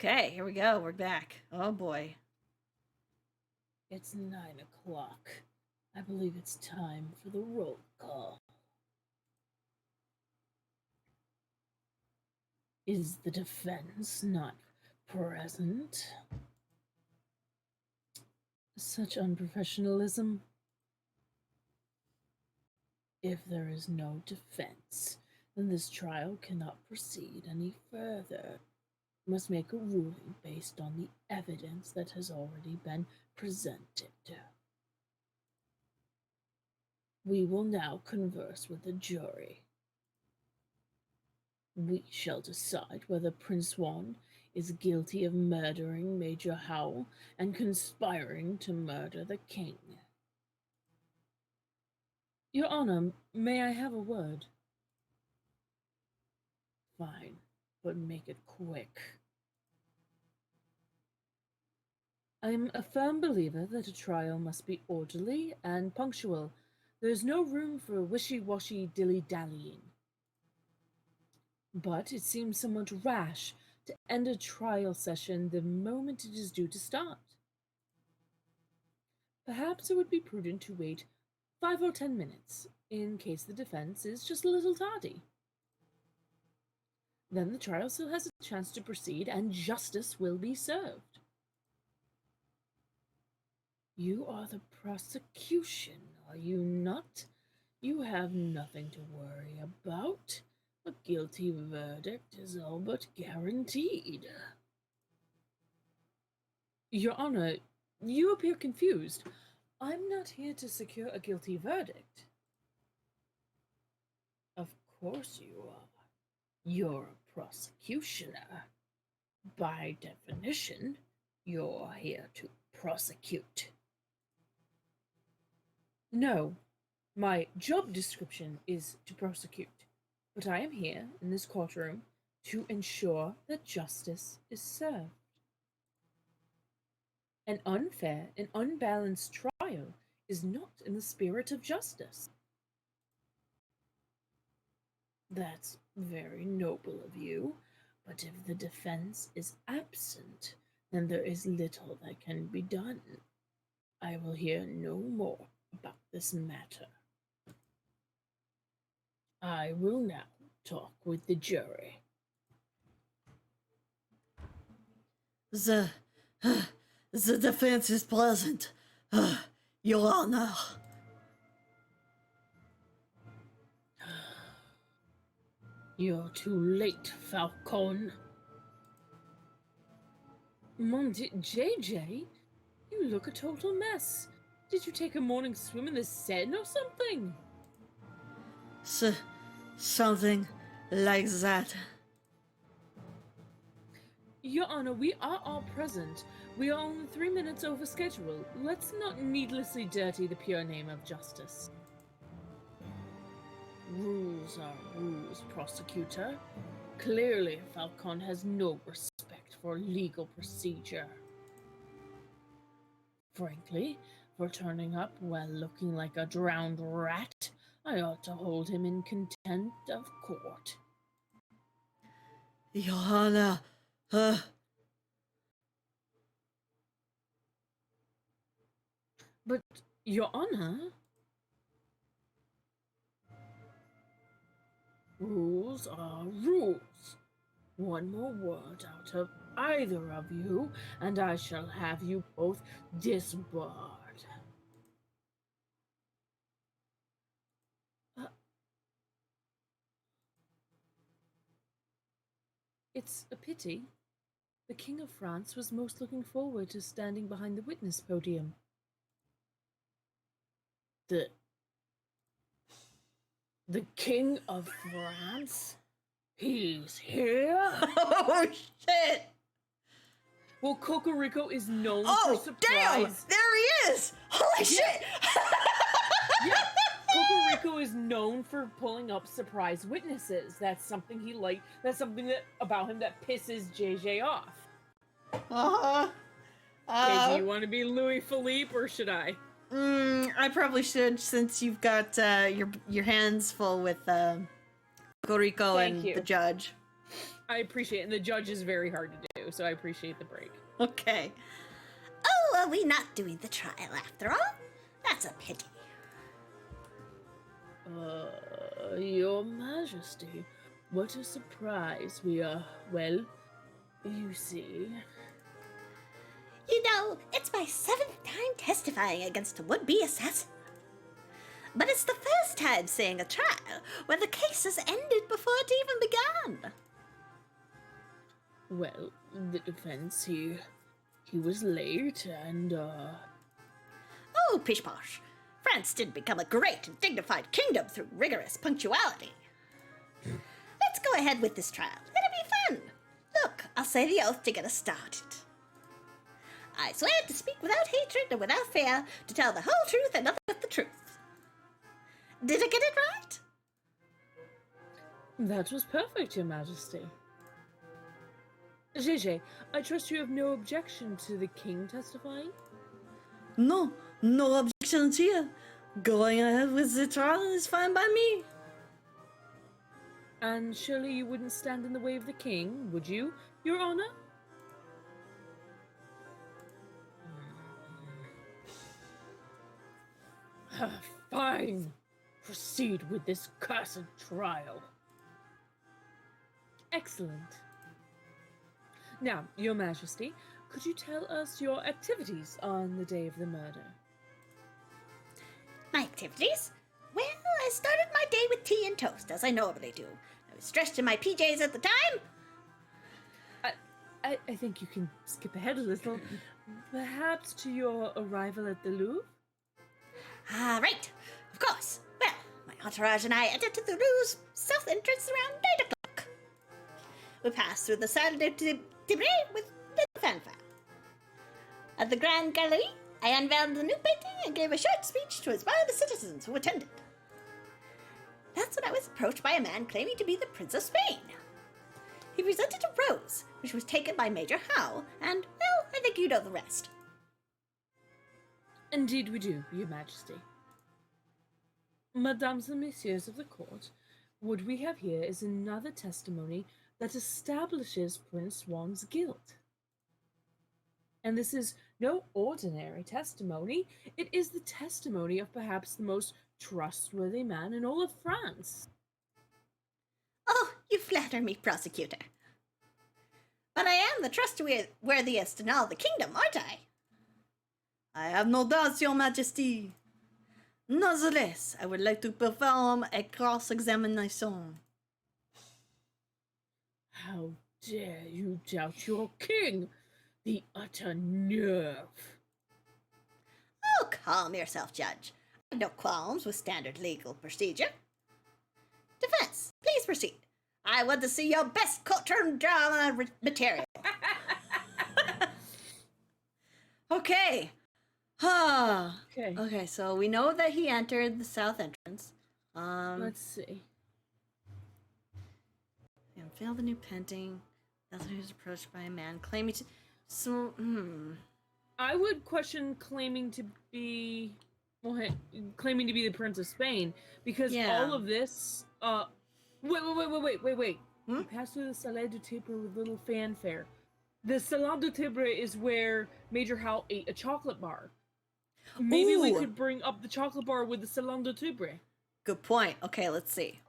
Okay, here we go. We're back. Oh boy. It's 9 o'clock. I believe it's time for the roll call. Is the defense not present? Such unprofessionalism. If there is no defense, then this trial cannot proceed any further. Must make a ruling based on the evidence that has already been presented. We will now converse with the jury. We shall decide whether Prince Juan is guilty of murdering Major Howell and conspiring to murder the king. Your Honor, may I have a word? Fine, but make it quick. I am a firm believer that a trial must be orderly and punctual. There is no room for wishy-washy dilly-dallying. But it seems somewhat rash to end a trial session the moment it is due to start. Perhaps it would be prudent to wait 5 or 10 minutes, in case the defense is just a little tardy. Then the trial still has a chance to proceed, and justice will be served. You are the prosecution, are you not? You have nothing to worry about. A guilty verdict is all but guaranteed. Your Honor, you appear confused. I'm not here to secure a guilty verdict. Of course you are. You're a prosecutioner. By definition, you're here to prosecute. No, my job description is to prosecute, but I am here in this courtroom to ensure that justice is served. An unfair and unbalanced trial is not in the spirit of justice. That's very noble of you, but if the defense is absent, then there is little that can be done. I will hear no more about this matter. I will now talk with the jury. The defense is pleasant, Your Honor. You're too late, Falcon. Mon Dieu, JJ, you look a total mess. Did you take a morning swim in the Seine or something? Something like that. Your Honor, we are all present. We are only 3 minutes over schedule. Let's not needlessly dirty the pure name of justice. Rules are rules, prosecutor. Clearly, Falcon has no respect for legal procedure. Frankly, for turning up while looking like a drowned rat, I ought to hold him in contempt of court. Your Honor, But, Your Honor... Rules are rules. One more word out of either of you, and I shall have you both disbarred. It's a pity. The King of France was most looking forward to standing behind the witness podium. The King of France? He's here? Oh, shit! Well, Cocorico is known Oh, for surprise. damn! There he is! Holy shit! Yeah, Cocorico is known for pulling up surprise witnesses. That's something he liked. That's something that about him that pisses JJ off. Okay, do you want to be Louis Philippe or should I? I probably should, since you've got your hands full with Cocorico and the judge. I appreciate it, and the judge is very hard to do, so I appreciate the break. Okay. Oh, are we not doing the trial after all? That's a pity. Your Majesty, what a surprise. We are, well, you see. You know, it's my 7th time testifying against a would-be assassin. But it's the first time seeing a trial where the case has ended before it even began. Well, the defense, he was late, and, Oh, pish posh. France didn't become a great and dignified kingdom through rigorous punctuality. Let's go ahead with this trial. It'll be fun. Look, I'll say the oath to get us started. I swear to speak without hatred and without fear, to tell the whole truth and nothing but the truth. Did I get it right? that was perfect, Your Majesty. JJ, I trust you have no objection to the king testifying? No, no objections here. Going ahead with the trial is fine by me. And surely you wouldn't stand in the way of the king, would you, Your Honor? Fine. Proceed with this cursed trial. Excellent. Now, Your Majesty, could you tell us your activities on the day of the murder? My activities? Well, I started my day with tea and toast, as I normally do. I was dressed in my PJs at the time. I think you can skip ahead a little. Perhaps to your arrival at the Louvre? Ah, right. Of course. Well, my entourage and I entered the Louvre's south entrance around 8 o'clock. We passed through the Salle de Tibret with little fanfare. At the Grand Gallery, I unveiled the new painting and gave a short speech to inspire the citizens who attended. That's when I was approached by a man claiming to be the Prince of Spain. He presented a rose, which was taken by Major Howe, and, well, I think you know the rest. Indeed we do, Your Majesty. Mesdames and Messieurs of the court, what we have here is another testimony that establishes Prince Juan's guilt. And this is no ordinary testimony. It is the testimony of perhaps the most trustworthy man in all of France. Oh, you flatter me, prosecutor. But I am the trustworthiest in all the kingdom, aren't I? I have no doubts, Your Majesty. Nonetheless, I would like to perform a cross-examination. How dare you doubt your king? The utter nerve. Oh, calm yourself, Judge. I have no qualms with standard legal procedure. Defense, please proceed. I want to see your best courtroom drama material. Okay. Okay, so we know that he entered the south entrance. Let's see. And failed the new painting. That's when he was approached by a man claiming to. So, I would question claiming to be the Prince of Spain, because all of this. Wait. You pass through the Salon du Tibre with little fanfare. The Salon du Tibre is where Major Howe ate a chocolate bar. Maybe we could bring up the chocolate bar with the Salon du Tibre. Good point. Okay, let's see.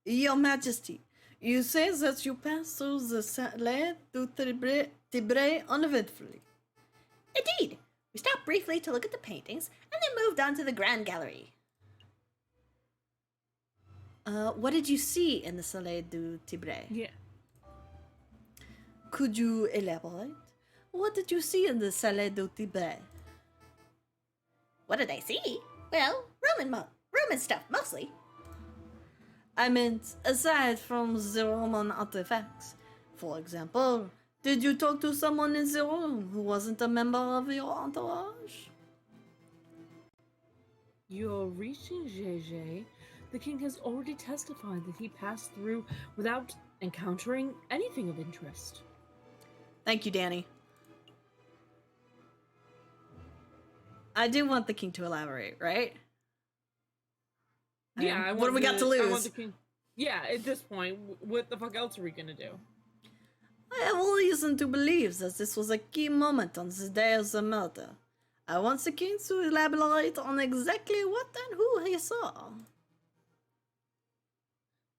Your Majesty, you say that you passed through the Salon du Tibre uneventfully. Indeed. We stopped briefly to look at the paintings and then moved on to the Grand Gallery. What did you see in the Salon du Tibre? Yeah. Could you elaborate? What did you see in the Salon du Tibre? What did I see? Well, Roman stuff, mostly. I meant, aside from the Roman artifacts. For example, did you talk to someone in the room who wasn't a member of your entourage? You're reaching, JJ. The king has already testified that he passed through without encountering anything of interest. Thank you, Danny. I do want the king to elaborate, right? Yeah, what do we got to lose? Yeah, at this point, what the fuck else are we gonna do? I have reason to believe that this was a key moment on the day of the murder. I want the king to elaborate on exactly what and who he saw.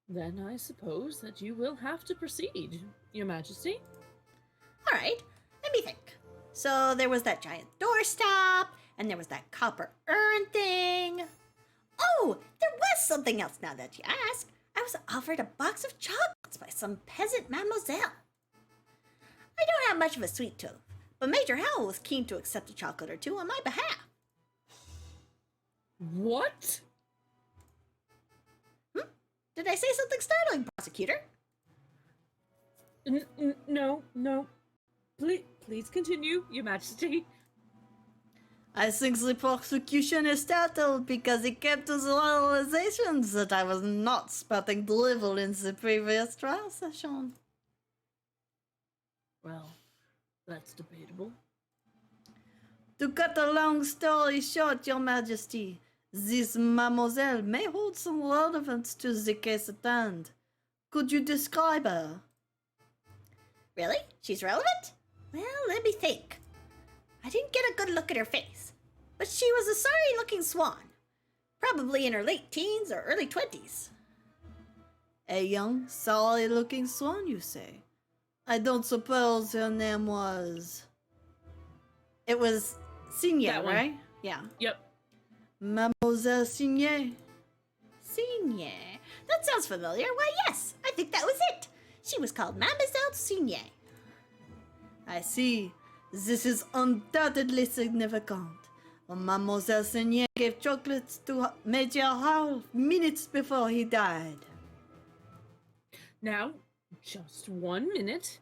Then I suppose that you will have to proceed, Your Majesty. All right, let me think. So there was that giant doorstop, and there was that copper urn thing. Oh, there was something else now that you ask. I was offered a box of chocolates by some peasant mademoiselle. I don't have much of a sweet tooth, but Major Howell was keen to accept a chocolate or two on my behalf. What? Did I say something startling, prosecutor? No. Please continue, Your Majesty. I think the prosecution is startled because he came to the realization that I was not spotting drivel in the previous trial session. Well, that's debatable. To cut a long story short, Your Majesty, this mademoiselle may hold some relevance to the case at hand. Could you describe her? Really? She's relevant? Well, let me think. I didn't get a good look at her face, but she was a sorry-looking swan. Probably in her late teens or early 20s. A young, sorry-looking swan, you say? I don't suppose her name was... It was Signet, That one. right? Yeah. Yep. Mademoiselle Signet. Signet. That sounds familiar. Why, yes, I think that was it. She was called Mademoiselle Signet. I see. This is undoubtedly significant. Mademoiselle Signet gave chocolates to Major Howell minutes before he died. Now, just 1 minute.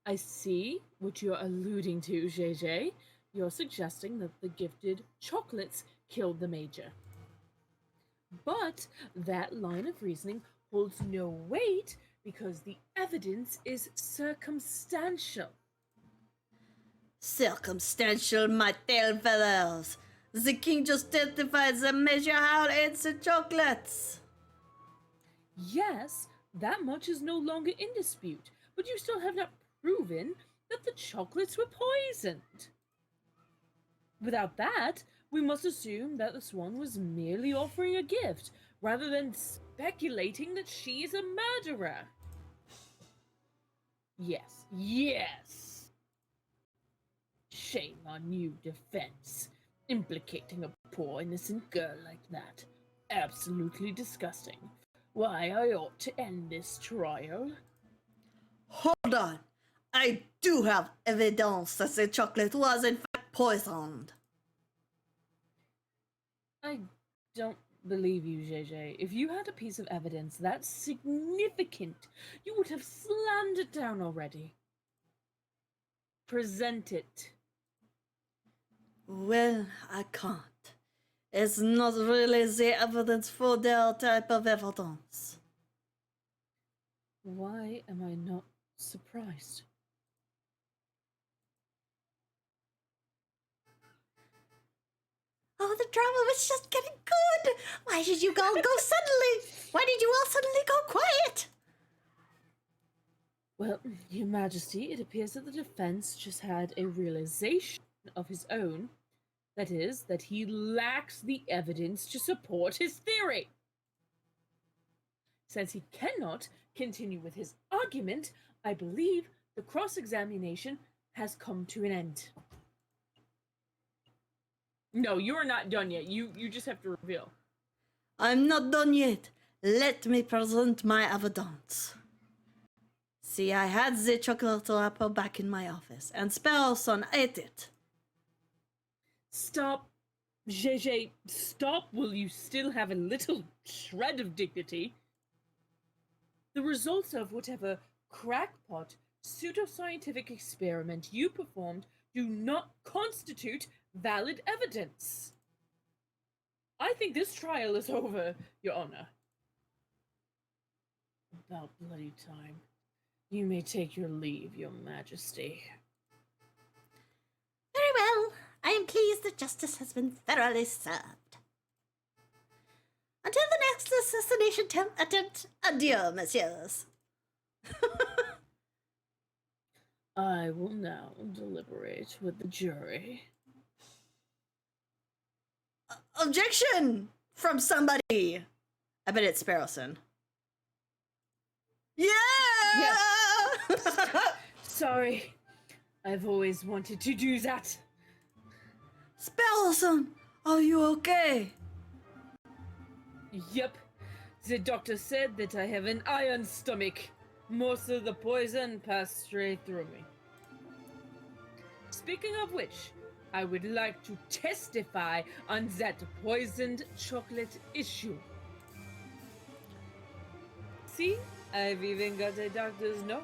I see what you're alluding to, JJ. You're suggesting that the gifted chocolates killed the Major. But that line of reasoning holds no weight because the evidence is circumstantial. Circumstantial, my tail feathers. The king just testified that Major Howell ate the chocolates. Yes, that much is no longer in dispute, but you still have not proven that the chocolates were poisoned. Without that, we must assume that the swan was merely offering a gift, rather than speculating that she is a murderer. Yes. Shame on you, defense. Implicating a poor innocent girl like that. Absolutely disgusting. Why, I ought to end this trial. Hold on. I do have evidence that the chocolate was in fact poisoned. I don't believe you, JJ. If you had a piece of evidence that's significant, you would have slammed it down already. Present it. Well, I can't. It's not really the evidence for their type of evidence. Why am I not surprised? Oh, the drama was just getting good. Why did you all go suddenly? Why did you all suddenly go quiet? Well, Your Majesty, it appears that the defense just had a realization of his own. That is, that he lacks the evidence to support his theory. Since he cannot continue with his argument, I believe the cross-examination has come to an end. No, you are not done yet. You just have to reveal. I'm not done yet. Let me present my evidence. See, I had the chocolate wrapper back in my office, and Sparrowson ate it. Stop, JJ, stop. Will you still have a little shred of dignity? The results of whatever crackpot pseudoscientific experiment you performed do not constitute valid evidence. I think this trial is over, Your Honor. About bloody time. You may take your leave, Your Majesty. Very well. I am pleased that justice has been thoroughly served. Until the next next assassination attempt? Adieu, messieurs. I will now deliberate with the jury. Objection from somebody. I bet it's Sparrowson. Yeah! Sorry, I've always wanted to do that. Sparrowson, are you okay? Yep, the doctor said that I have an iron stomach. Most of the poison passed straight through me. Speaking of which, I would like to testify on that poisoned chocolate issue. See, I've even got a doctor's note.